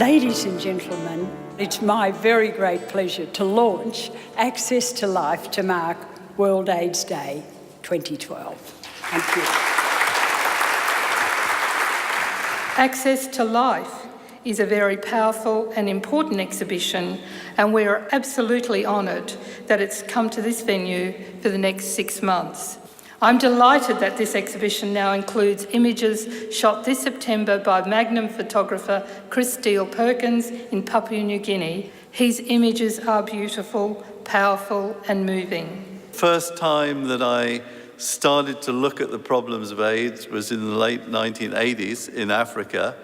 Ladies and gentlemen, it's my very great pleasure to launch Access to Life to mark World AIDS Day 2012. Thank you. Access to Life is a very powerful and important exhibition, and we are absolutely honoured that it's come to this venue for the next 6 months. I'm delighted that this exhibition now includes images shot this September by Magnum photographer Chris Steele-Perkins in Papua New Guinea. His images are beautiful, powerful and moving. First time that I started to look at the problems of AIDS was in the late 1980s in Africa.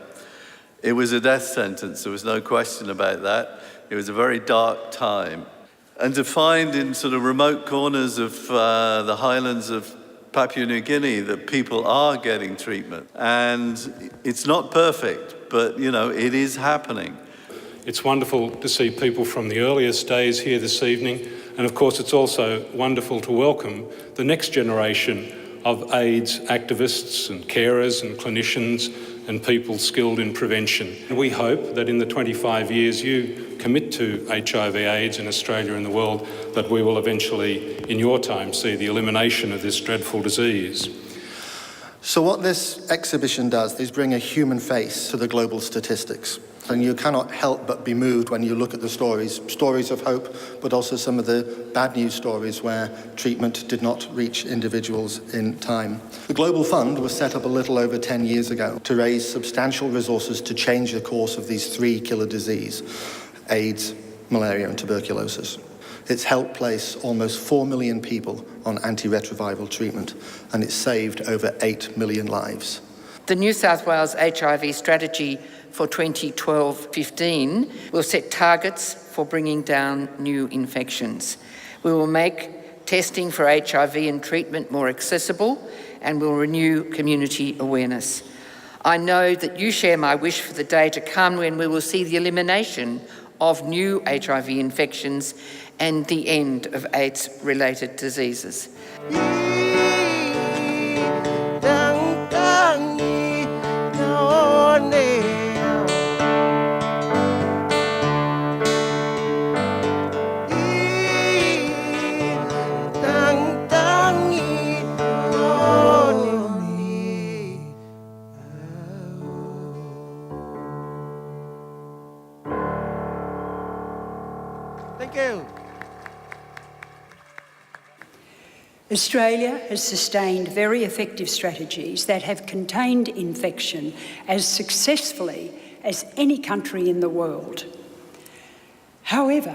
It was a death sentence, there was no question about that. It was a very dark time. And to find in sort of remote corners of the highlands of Papua New Guinea that people are getting treatment. And it's not perfect, but you know, it is happening. It's wonderful to see people from the earliest days here this evening. And of course, it's also wonderful to welcome the next generation of AIDS activists and carers and clinicians and people skilled in prevention. We hope that in the 25 years you commit to HIV/AIDS in Australia and the world, that we will eventually, in your time, see the elimination of this dreadful disease. So what this exhibition does is bring a human face to the global statistics. And you cannot help but be moved when you look at the stories of hope, but also some of the bad news stories where treatment did not reach individuals in time. The Global Fund was set up a little over 10 years ago to raise substantial resources to change the course of these 3 killer diseases: AIDS, malaria and tuberculosis. It's helped place almost 4 million people on antiretroviral treatment, and it's saved over 8 million lives. The New South Wales HIV strategy for 2012-15 will set targets for bringing down new infections. We will make testing for HIV and treatment more accessible, and will renew community awareness. I know that you share my wish for the day to come when we will see the elimination of new HIV infections and the end of AIDS-related diseases. Thank you. Australia has sustained very effective strategies that have contained infection as successfully as any country in the world. However,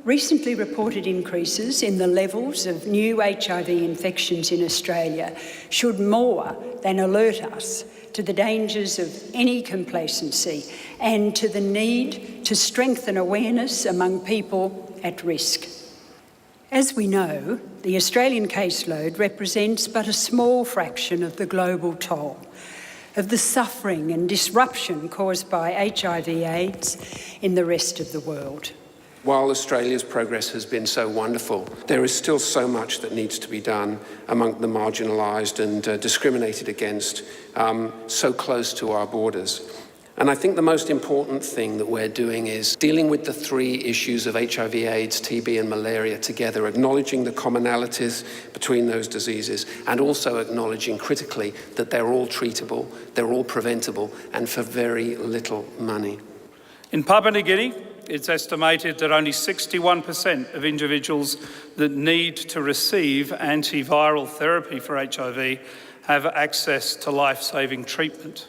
recently reported increases in the levels of new HIV infections in Australia should more than alert us to the dangers of any complacency and to the need to strengthen awareness among people at risk. As we know, the Australian caseload represents but a small fraction of the global toll, of the suffering and disruption caused by HIV/AIDS in the rest of the world. While Australia's progress has been so wonderful, there is still so much that needs to be done among the marginalised and discriminated against so close to our borders. And I think the most important thing that we're doing is dealing with the 3 issues of HIV/AIDS, TB and malaria together, acknowledging the commonalities between those diseases and also acknowledging critically that they're all treatable, they're all preventable and for very little money. In Papua New Guinea, it's estimated that only 61% of individuals that need to receive antiviral therapy for HIV have access to life-saving treatment.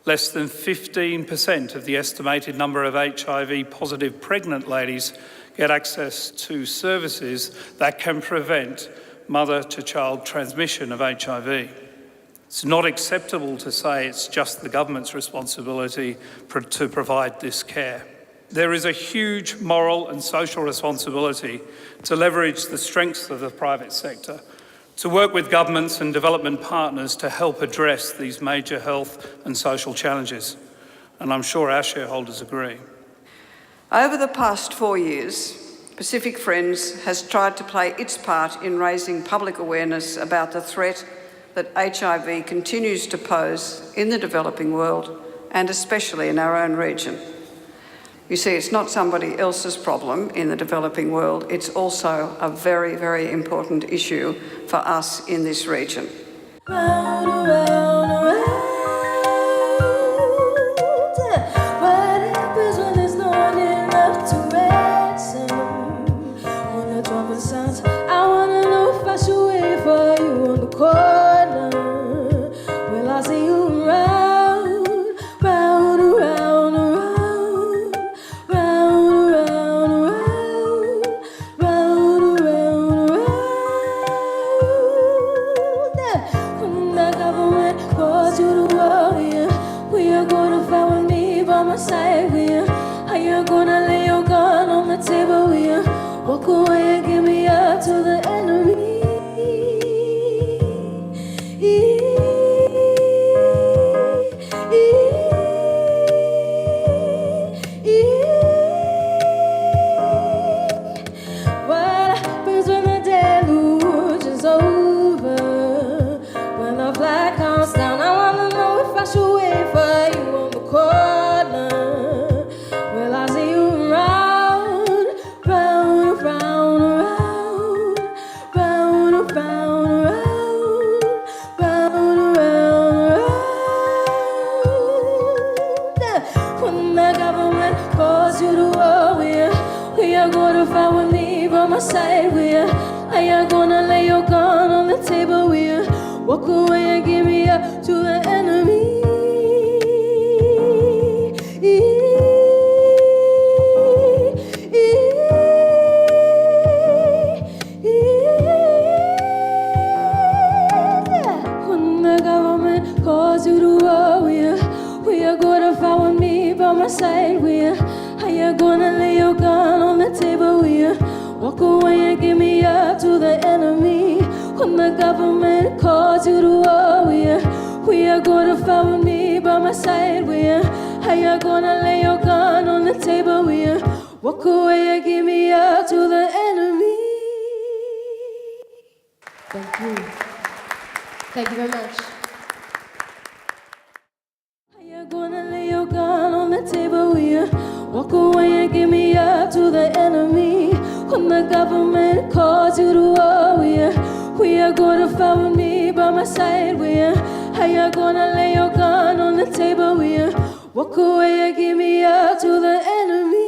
Less than 15% of the estimated number of HIV-positive pregnant ladies get access to services that can prevent mother-to-child transmission of HIV. It's not acceptable to say it's just the government's responsibility to provide this care. There is a huge moral and social responsibility to leverage the strengths of the private sector, to work with governments and development partners to help address these major health and social challenges. And I'm sure our shareholders agree. Over the past 4 years, Pacific Friends has tried to play its part in raising public awareness about the threat that HIV continues to pose in the developing world and especially in our own region. You see, it's not somebody else's problem in the developing world, it's also a very, very important issue for us in this region. Round, around, around. What happens when there's no one enough to ransom? When the trumpet sounds, I wanna know if I should wait for you on the corner. Will I see you round, round, around, around, round, around, around, round, around, around. When the government calls you to war, yeah, we are gonna fight with me by my side, yeah. Are you gonna lay your gun on the table, yeah? Walk away and give me up to the enemy. What happens when the deluge is over? When the flag comes down, I wanna know if I should wait for you on the corner. Will I see you round, round, round, round, round, round, round, round, round, round. When the government calls you to war, we are gonna fight with me by my side, are you gonna lay your gun on the table, walk away and give me up to the enemy. When the government calls you to war, we are gonna fight with me by my side, are you gonna lay your gun on the table, walk away and give me up to the enemy. When the government calls you to war, we are gonna fight with me by my side, are you gonna lay your gun on the table, walk away and give me up to the enemy. Thank you. Thank you very much. Are you gonna lay your gun on the table, walk away and give me up to the enemy. When the government calls you to war, we are gonna fight with me by my side, are you gonna lay your gun on the table, walk away and give me up to the enemy.